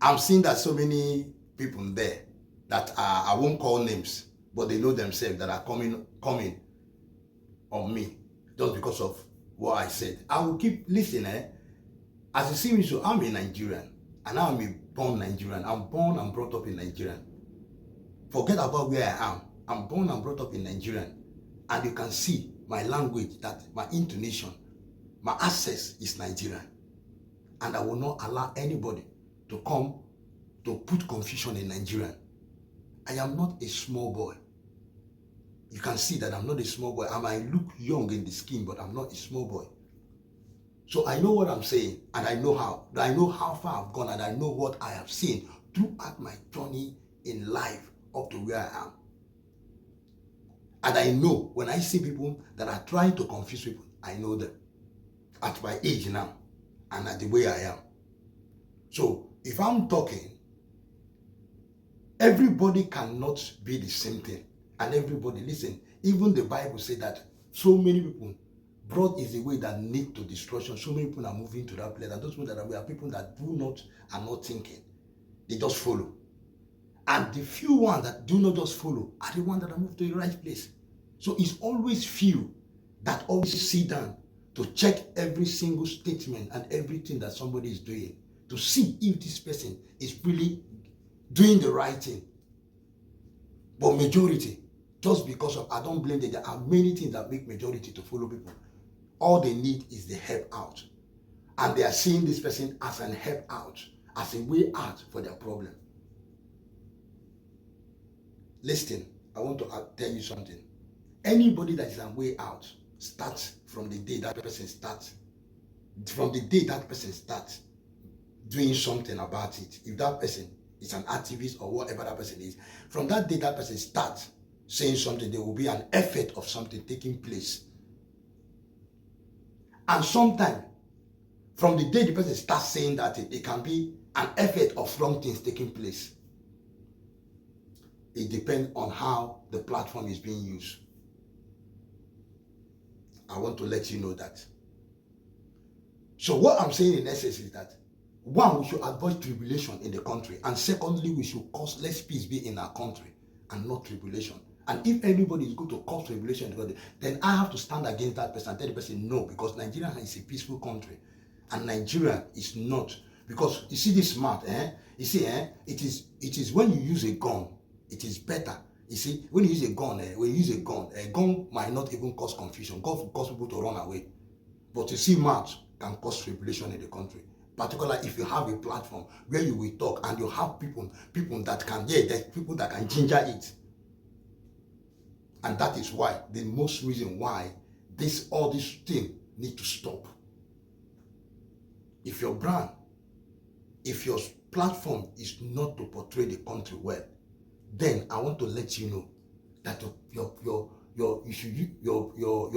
I'm seeing that so many people there that I won't call names, but they know themselves that are coming on me just because of what I said. I will keep listening. As you see me, so I'm a Nigerian, and I'm a born Nigerian. I'm born and brought up in Nigerian. Forget about where I am. I'm born and brought up in Nigerian, and you can see my language, that my intonation, my access is Nigerian, and I will not allow anybody to come to put confusion in Nigerian. I am not a small boy. You can see that I'm not a small boy. I might look young in the skin, but I'm not a small boy. So I know what I'm saying, and I know how far I've gone, and I know what I have seen throughout my journey in life up to where I am. And I know when I see people that are trying to confuse people, I know them at my age now and at the way I am. So if I'm talking, everybody cannot be the same thing. And everybody, listen, even the Bible says that so many people, broad is the way that lead to destruction. So many people are moving to that place. And those people that are people that are not thinking. They just follow. And the few ones that do not just follow are the ones that are moved to the right place. So it's always few that always sit down to check every single statement and everything that somebody is doing to see if this person is really doing the right thing. But majority, just because of, I don't blame them, there are many things that make majority to follow people. All they need is the help out. And they are seeing this person as an help out, as a way out for their problem. Listen, I want to tell you something. Anybody that is a way out starts from the day that person starts. From the day that person starts doing something about it. If that person is an activist or whatever that person is, from that day that person starts saying something, there will be an effort of something taking place. And sometimes, from the day the person starts saying that, it can be an effort of wrong things taking place. It depends on how the platform is being used. I want to let you know that. So what I'm saying in essence is that, one, we should avoid tribulation in the country. And secondly, we should cause less peace be in our country and not tribulation. And if anybody is going to cause tribulation in the country, then I have to stand against that person and tell the person no, because Nigeria is a peaceful country. And Nigeria is not. Because you see this map, you see, it is when you use a gun, it is better. You see, when you use a gun might not even cause confusion. Gun will cause people to run away. But you see, march can cause tribulation in the country. Particularly if you have a platform where you will talk and you have people that can, there's people that can ginger it. And that is why, the most reason why all this thing need to stop. If your brand, if your platform is not to portray the country well, then I want to let you know that your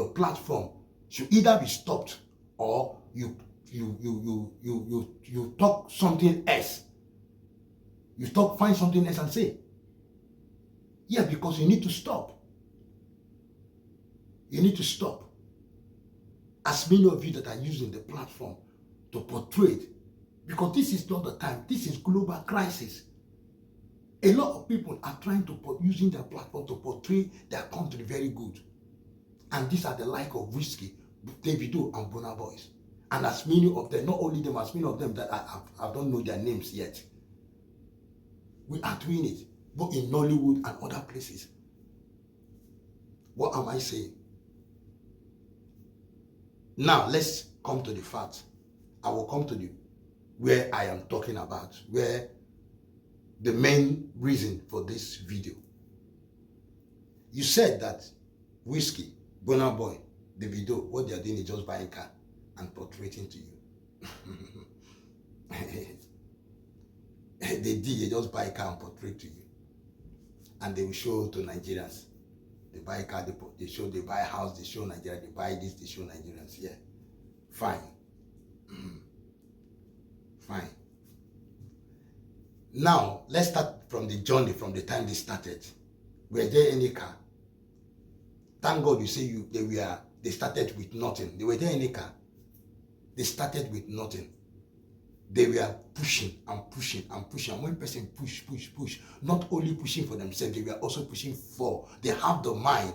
platform should either be stopped or you talk something else. You find something else and say. Yeah, because you need to stop. You need to stop. As many of you that are using the platform to portray it, because this is not the time. This is global crisis. A lot of people are trying to using their platform to portray their country very good. And these are the like of Whiskey, Davido, and Burna Boy. And as many of them, not only them, as many of them that I don't know their names yet. We are doing it, both in Nollywood and other places. What am I saying? Now, let's come to the facts. I will come to where I am talking about, where the main reason for this video. You said that Whiskey, Burna Boy, Davido, what they are doing is just buying a car and portraying to you. They just buy a car and portray to you. And they will show to Nigerians. They buy a car, they buy a house, they show Nigeria, they buy this, they show Nigerians. Yeah. Fine. Fine. Now, let's start from the journey, from the time they started. Were there any car? Thank God you say they started with nothing. They were there any car? They started with nothing. they were pushing and pushing and pushing. And when person push, not only pushing for themselves, they were also pushing for, they have the mind.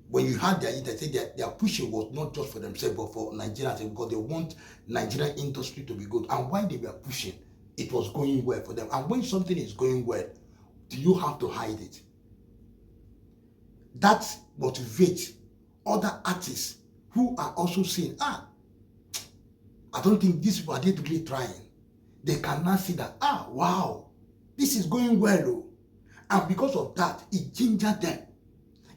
When you had their interest, their pushing was not just for themselves, but for Nigerians, because they want Nigerian industry to be good. And while they were pushing, it was going well for them. And when something is going well, do you have to hide it? That motivates other artists who are also saying, I don't think these people are really trying. They can now see that, wow, this is going well. Oh. And because of that, it gingered them.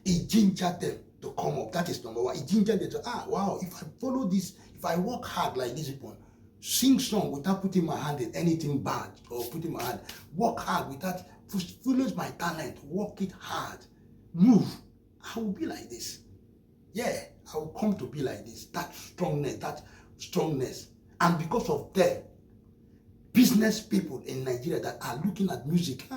It gingered them to come up. That is number one. It gingered them to, wow, if I follow this, if I work hard like this people, sing song without putting my hand in anything bad, or putting my hand, work hard without, follow my talent, work it hard, move, I will be like this. Yeah, I will come to be like this. That strongness. And because of them, business people in Nigeria that are looking at music,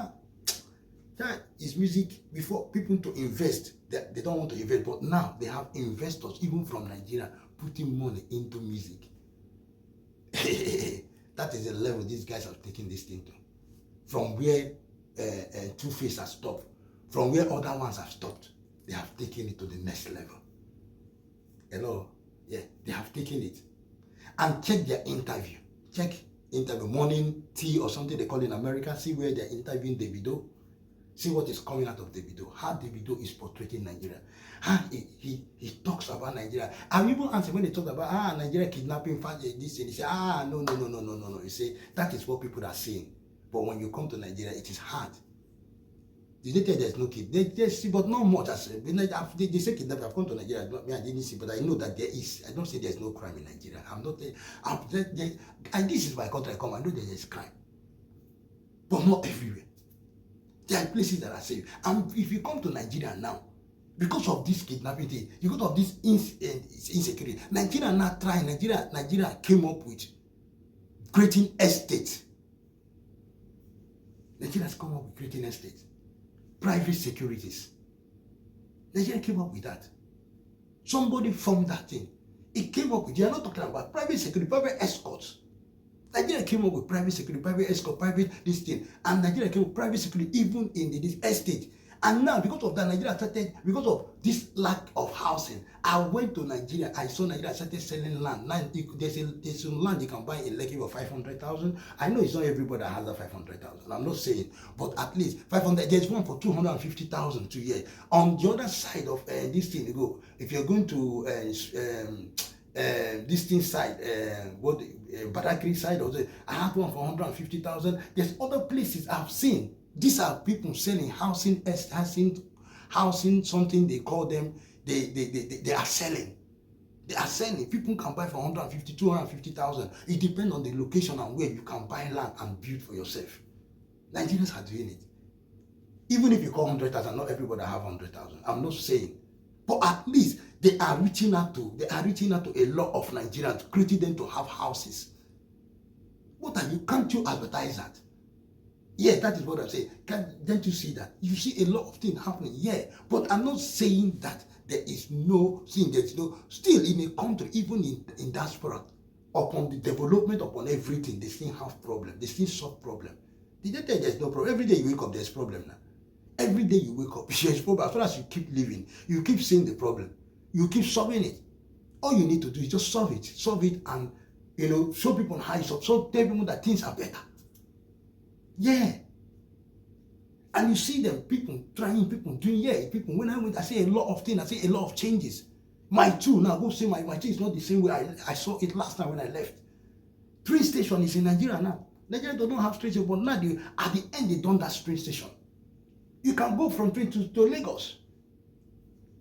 that is music before people to invest. They don't want to invest, but now they have investors, even from Nigeria, putting money into music. That is the level these guys are taking this thing to. From where Two-Face has stopped, from where other ones have stopped, they have taken it to the next level. Hello? Yeah, they have taken it. And check their interview. Check interview, morning tea or something they call in America. See where they're interviewing Davido. See what is coming out of Davido. How Davido is portraying Nigeria. How he talks about Nigeria. And people answer when they talk about Nigeria kidnapping, this and he say, no. You say that is what people are saying. But when you come to Nigeria, it is hard. Did they tell there's no kid? They see, but not much. They say kidnapping. I've come to Nigeria. I didn't see, but I know that there is. I don't say there's no crime in Nigeria. I'm not. And this is my country. I come. I know there is crime, but not everywhere. There are places that are safe. And if you come to Nigeria now, because of this kidnapping thing, because of this insecurity, Nigeria now trying. Nigeria came up with creating estates. Nigeria has come up with creating estates. Private securities. Nigeria came up with that. Somebody formed that thing. It came up with, they are not talking about private security, private escorts. Nigeria came up with private security, private escort, private this thing. And Nigeria came up with private security even in this estate. And now, because of that, Nigeria started, because of this lack of housing, I went to Nigeria, I saw Nigeria started selling land. Now, there's some land you can buy in Lekki for 500,000. I know it's not everybody that has that 500,000. I'm not saying, but at least 500, there's one for 250,000 2 years. On the other side of this thing, you go, if you're going to this thing side, Badagry side, I have one for 150,000. There's other places I've seen. These are people selling housing, something they call them, they are selling. They are selling. People can buy for 150, 250,000. It depends on the location and where you can buy land and build for yourself. Nigerians are doing it. Even if you call 100,000, not everybody have 100,000. I'm not saying. But at least they are reaching out to a lot of Nigerians, creating them to have houses. Can't you advertise that? Yeah, that is what I'm saying. Can't you see that? You see a lot of things happening, yeah. But I'm not saying that there is no thing, still in a country, even in diaspora, upon the development, upon everything, they still have problem. They still solve problem. Did they tell you there's no problem? Every day you wake up, there's problem now. Every day you wake up, there's problem. As long as you keep living, you keep seeing the problem. You keep solving it. All you need to do is just solve it. Solve it and, show people how it's up. So tell people that things are better. Yeah. And you see them, people trying, people doing, people, when I see a lot of things, I see a lot of changes. My too, now go see my thing is not the same way I saw it last time when I left. Train station is in Nigeria now. Nigeria don't have train station, but now at the end they done that train station. You can go from train to Lagos.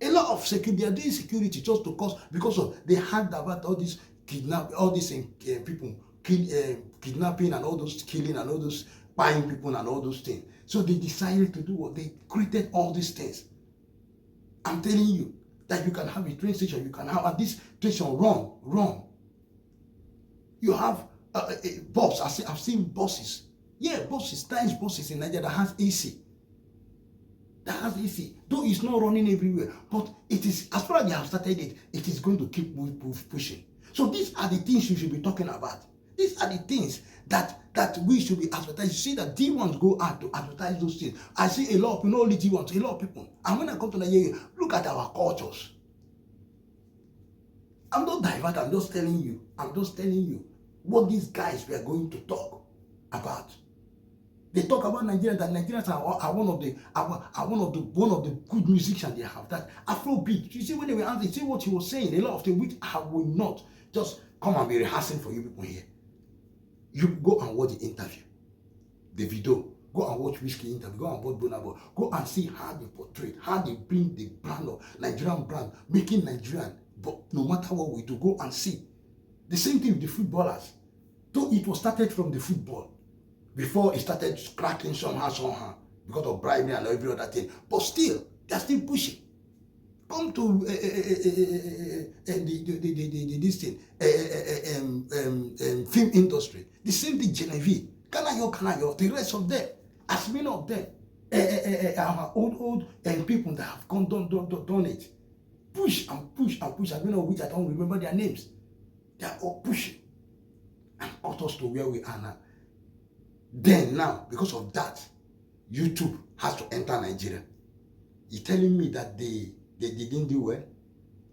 A lot of security, they are doing security just because of they heard about all this people kidnapping and all those killing and all those buying people and all those things. So they decided to do what? They created all these things. I'm telling you that you can have a train station, you can have at this station run. You have a bus. I've seen buses. Yeah, buses, nice buses in Nigeria that has AC. Though it's not running everywhere, but it is, as far as they have started it, it is going to keep pushing. So these are the things you should be talking about. These are the things that we should be advertising. You see that D1s go out to advertise those things. I see a lot of people, not only D1s, a lot of people. And when I come to Nigeria, look at our cultures. I'm not diverting, I'm just telling you. I'm just telling you what these guys were going to talk about. They talk about Nigeria, that Nigerians are one of the good musicians they have. That Afrobeat. You see when they were answering, see what he was saying. A lot of things which I will not just come and be rehearsing for you people here. You go and watch the interview, the video. Go and watch Whiskey interview. Go and watch Burna Boy. Go and see how they portray, how they bring the brand of Nigerian brand, making Nigerian. But no matter what we do, go and see. The same thing with the footballers. Though it was started from the football, before it started cracking somehow, because of bribery and every other thing. But still, they're still pushing. Come to this thing, film industry. The same thing, Genevieve, Kanayo, the rest of them, as many of them, our old people that have done it. Push and push and push, as many of which I don't remember their names. They are all pushing and got us to where we are now. Then now, because of that, YouTube has to enter Nigeria. You're telling me that they didn't do well?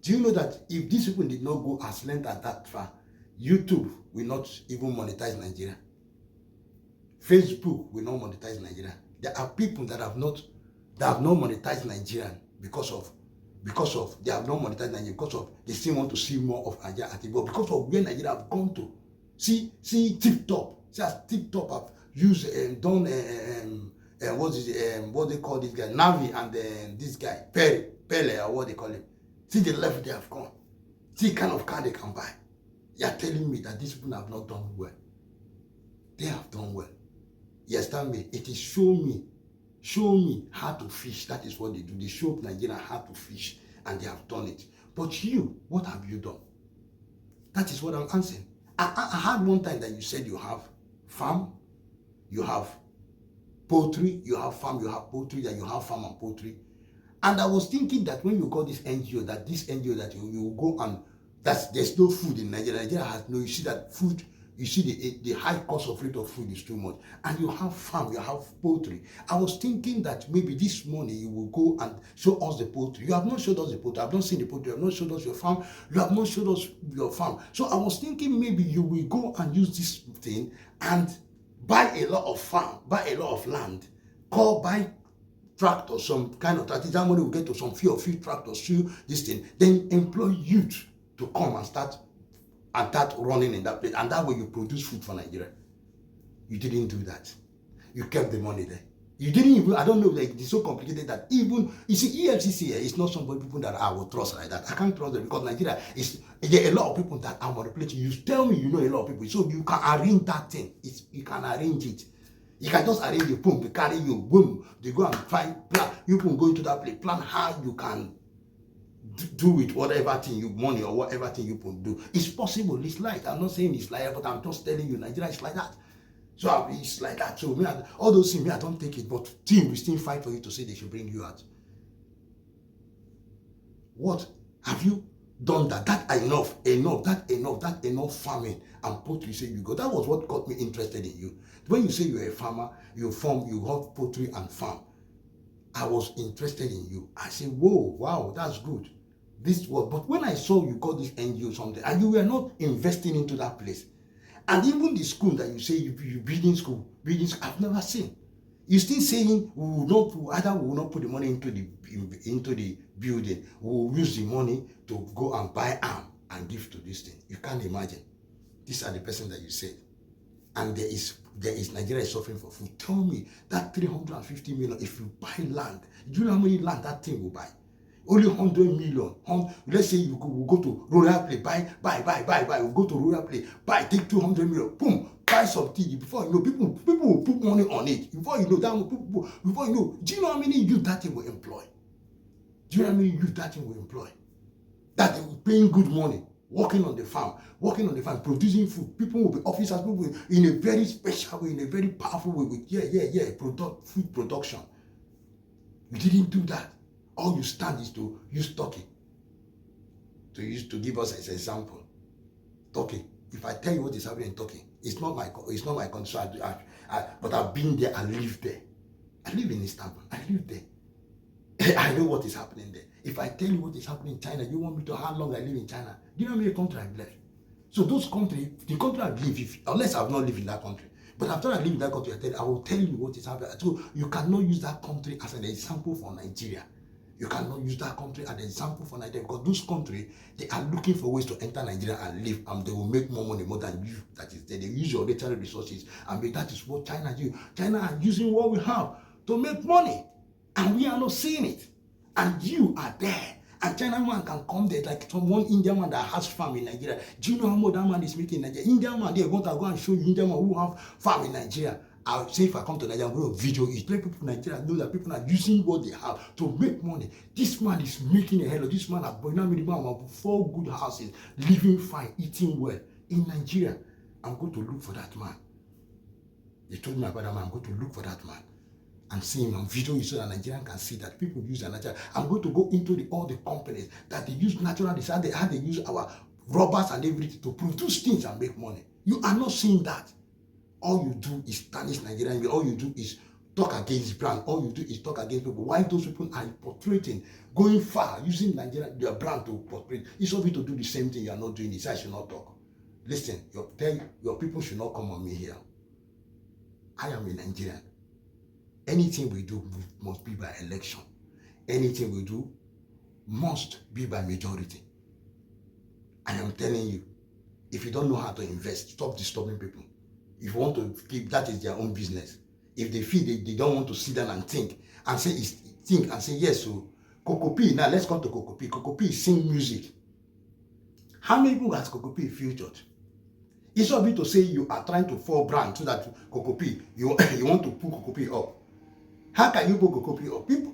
Do you know that if these people did not go as length as that far, YouTube will not even monetize Nigeria? Facebook will not monetize Nigeria. There are people that have not monetized Nigeria because of they have not monetized Nigeria because of they still want to see more of Nigeria at the but because of where Nigeria have gone to. See TikTok. See as TikTok have used what they call this guy, Navi, and this guy, Pele, or what they call him. See the level they have gone. See the kind of car they can buy. You are telling me that these people have not done well. They have done well. Yes, tell me. It is show me how to fish. That is what they do. They show Nigeria how to fish, and they have done it. But you, what have you done? That is what I'm answering. I had one time that you said you have farm, you have poultry, you have farm, you have poultry, and you have farm and poultry. And I was thinking that when you got this NGO that you go and there's no food in Nigeria. Nigeria has no, you see that food, you see the high cost of rate of food is too much. And you have farm, you have poultry. I was thinking that maybe this morning you will go and show us the poultry. You have not showed us the poultry. I have not seen the poultry. You have not showed us your farm. You have not showed us your farm. So I was thinking maybe you will go and use this thing and buy a lot of farm, buy a lot of land, buy tractor, some kind of tractor. That money will get to some few tractors, few this thing. Then employ youth to come and start running in that place, and that way you produce food for Nigeria. You didn't do that. You kept the money there. You didn't even, I don't know, like it's so complicated that even, you see, EFCC is not some people that I will trust like that. I can't trust them because Nigeria is, there are a lot of people that are manipulating. You tell me you know a lot of people, so you can arrange that thing. You can arrange it. You can just arrange the boom, they carry you, boom, they go and find, plan. You can go into that place, plan how you can do with whatever thing you money or whatever thing you can do. It's possible. It's like, I'm not saying it's like, but I'm just telling you, Nigeria is like that. So it's like that. So me, all those things, me, I don't take it. But team, we still fight for you to say they should bring you out. What have you done that? That enough farming and poultry. Say you go. That was what got me interested in you. When you say you're a farmer, you farm, you have poultry and farm. I was interested in you. I said, whoa, wow, that's good. This was, but when I saw you got this NGO something, and you were not investing into that place, and even the school that you say you building school, I've never seen. You're still saying we will not put the money into the building. We will use the money to go and buy arm and give to this thing. You can't imagine. These are the person that you said, and there is Nigeria is suffering for food. Tell me that 350 million. If you buy land, do you know how many land that thing will buy? Only 100 million. Let's say you go to Royal Play, buy. We go to Royal Play, buy, take 200 million, boom, buy some tea. Before you know, people will put money on it. Before you know, do you know how many youth that thing will employ? Do you know how many youth that thing will employ? That they will paying good money, working on the farm, producing food. People will be officers, people will, in a very special way, in a very powerful way, with food production. You didn't do that. All you stand is to use Turkey. To give us as an example. Turkey. If I tell you what is happening in Turkey, It's not my country. So but I've been there. I live there. I live in Istanbul. I live there. I know what is happening there. If I tell you what is happening in China, you want me to how long I live in China? Do you know how many countries I've left? So those countries, the country I live, unless I've not lived in that country. But after I live in that country, I will tell you what is happening. So you cannot use that country as an example for Nigeria. You cannot use that country as an example for Nigeria because those countries, they are looking for ways to enter Nigeria and live, and they will make more money more than you. That is, they use your natural resources, and that is what China do. China are using what we have to make money, and we are not seeing it. And you are there. And China man can come there like one Indian man that has farm in Nigeria. Do you know how much that man is making in Nigeria? Indian man, they're going to go and show you Indian man who have farm in Nigeria. I'll say if I come to Nigeria, I'm going to video it. Let people in Nigeria know that people are using what they have to make money. This man is making a hell of this man has bought me 4 good houses, living fine, eating well in Nigeria. I'm going to look for that man. They told me about that man. I'm going to look for that man and see him on video so that Nigerian can see that people use a natural. I'm going to go into all the companies that they use natural design, how they use our rubbers and everything to produce things and make money. You are not seeing that. All you do is tarnish Nigerian. All you do is talk against brand. All you do is talk against people. Why those people are portraying, going far, using Nigeria, their brand to portray? It's of you to do the same thing. You are not doing this. I should not talk. Listen, your people should not come on me here. I am a Nigerian. Anything we do must be by election. Anything we do must be by majority. I am telling you, if you don't know how to invest, stop disturbing people. If you want to keep, that is their own business. If they feel they don't want to sit down and think and say yes, so Coco P, now let's come to Coco P. Coco P sing music. How many people has Coco P featured? It's not me to say you are trying to fall brand so that Coco P, you want to put Coco P up. How can you put Coco P up? People,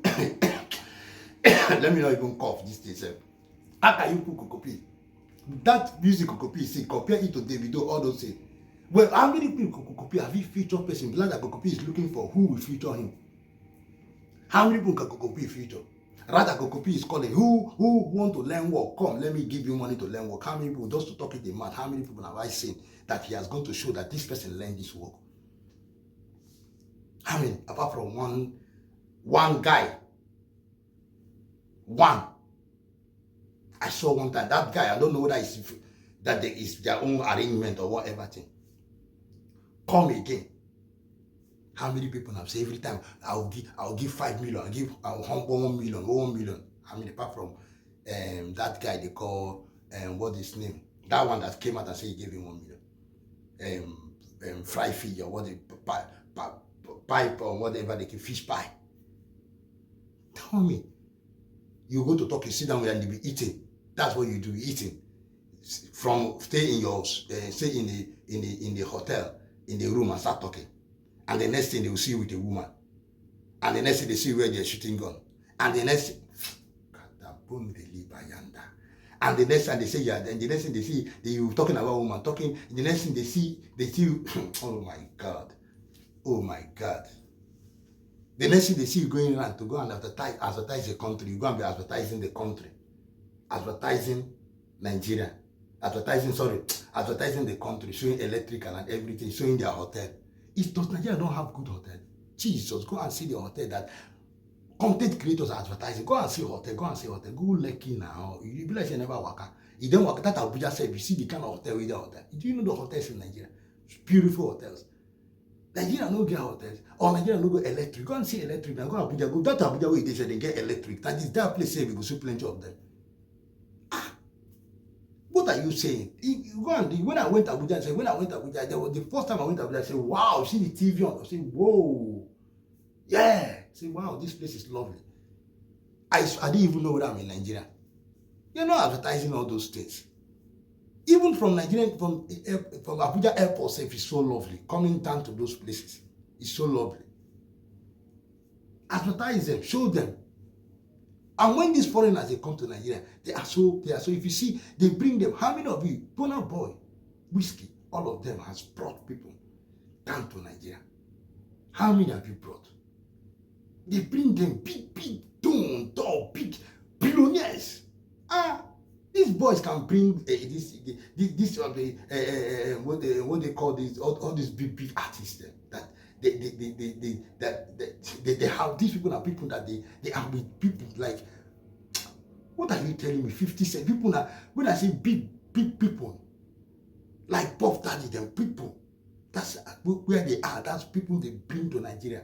let me not even cough this thing. How can you put Coco P? That music Coco P sing, compare it to Davido, all those things. Well, how many people Coco P have you featured person? Glad that Coco P is looking for who will feature him. How many people can Coco P feature? Rather, Coco P is calling who want to learn work. Come, let me give you money to learn work. How many people, just to talk it the man, how many people have I seen that he has gone to show that this person learned this work? I mean, apart from one guy, one. I saw one time, that guy, I don't know whether that there is their own arrangement or whatever thing. Come again. How many people have said every time I'll give 5 million, I'll humble 1 million, 1 million. I mean, apart from that guy they call what is his name? That one that came out and said he gave him 1 million. Fry fish or what the pipe or whatever they can fish pie. Tell me, you go to talk, you sit down and you be eating. That's what you do, eating. From stay in your stay in the hotel, in the room and start talking. And the next thing they will see you with a woman. And the next thing they see where they're shooting gun. And the next thing, and the next time they say yeah, and the next thing they see you talking about woman, talking, the next thing they see you, oh my God. Oh my God. The next thing they see you going around to go and advertise the country, you go and be advertising the country. Advertising Nigeria. Advertising the country, showing electrical and everything, showing their hotel. Does Nigeria don't have good hotel? Jesus, go and see the hotel that content creators are advertising. Go and see hotel, Go Lekki now. You be like you never work. You don't work. That Abuja said, you see the kind of hotel with the hotel. Do you know the hotels in Nigeria? It's beautiful hotels. Nigeria no get hotels. Or Nigeria no go electric. Go and see electric. Now go Abuja. Go that Abuja where they say they get electric. That is that place. Say we go see plenty of them. What are you saying? When I went to Abuja, there was the first time I went to Abuja, I said, wow, see the TV on. I said, whoa. Yeah. I said, wow, this place is lovely. I didn't even know whether I'm in Nigeria. You're not advertising all those things. Even from Nigeria, from Abuja airport, it's so lovely. Coming down to those places, it's so lovely. Advertise them, show them. And when these foreigners they come to Nigeria, they are so. If you see, they bring them. How many of you, Burna Boy, Whiskey, all of them has brought people down to Nigeria? How many have you brought? They bring them big billionaires. These boys can bring what they call these all these big artists that they have. These people are people that they are with people like, what are you telling me? 50 Cent people now. When I say big people like Puff Daddy, them people, that's where they are. That's people they bring to Nigeria.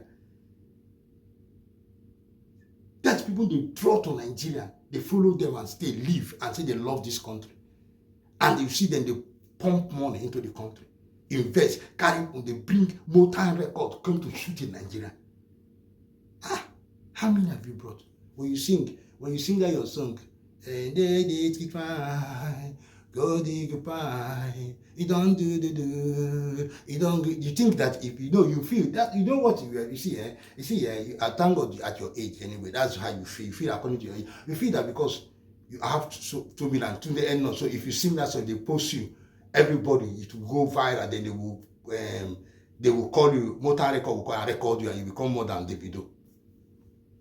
That's people they draw to Nigeria. They follow them and stay, live, and say they love this country. And you see them, they pump money into the country, invest, carry, they bring more time record, come to shoot in Nigeria. How many have you brought? When you sing that your song, go goodbye, you don't do, you don't. You think that if you feel that, you know what you see, I thank God at your age anyway. That's how you feel. You feel according to your age. You feel that because you have so million to the end. So if you sing that song, they post you. Everybody, it will go viral. Then they will call you. Motor record will call and record you, and you become more than Davido.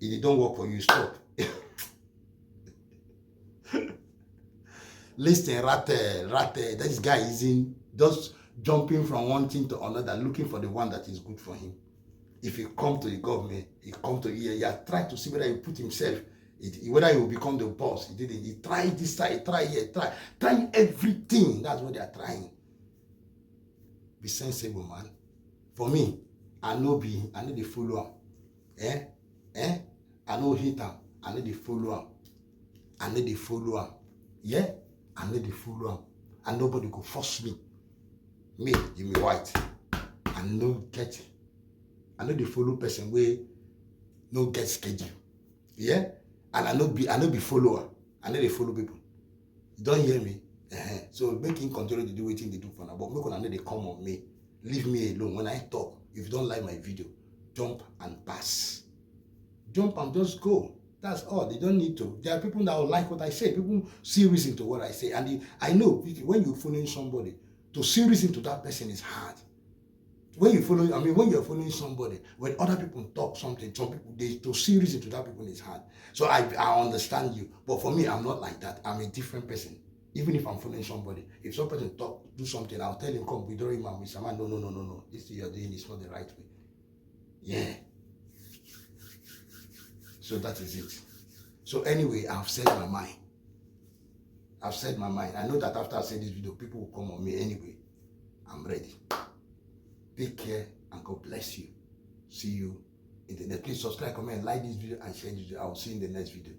If it don't work for you, stop. Listen, Rate, this guy is in just jumping from one thing to another, looking for the one that is good for him. If he come to the government, he come to here, he has tried to see whether he put himself, whether he will become the boss. He didn't. He tried this side, try here, trying everything. That's what they are trying. Be sensible, man. For me, I know the follower. I know hate him. I know the follower. I know the follower. Yeah. I know the follow, and nobody could force me. Me, Jimmy White. I know the follow person where no get schedule. Yeah? And I know be follower. I know they follow people. You don't hear me? So make him continue to do what they do for now. But make I know they come on me. Leave me alone. When I talk, if you don't like my video, jump and pass. Jump and just go. That's all. They don't need to. There are people that will like what I say. People see reason to what I say. And I know when you're following somebody, to see reason to that person is hard. When you're following somebody, when other people talk something, some people, to see reason to that people is hard. So I understand you. But for me, I'm not like that. I'm a different person. Even if I'm following somebody, if some person do something, I'll tell him, come, withdraw him and Mr. Man, no. This thing you're doing is not the right way. Yeah. So that is it. So anyway, I've said my mind. I know that after I say this video, people will come on me anyway. I'm ready. Take care and God bless you. See you in the next. Please subscribe, comment, like this video and share this video. I will see you in the next video.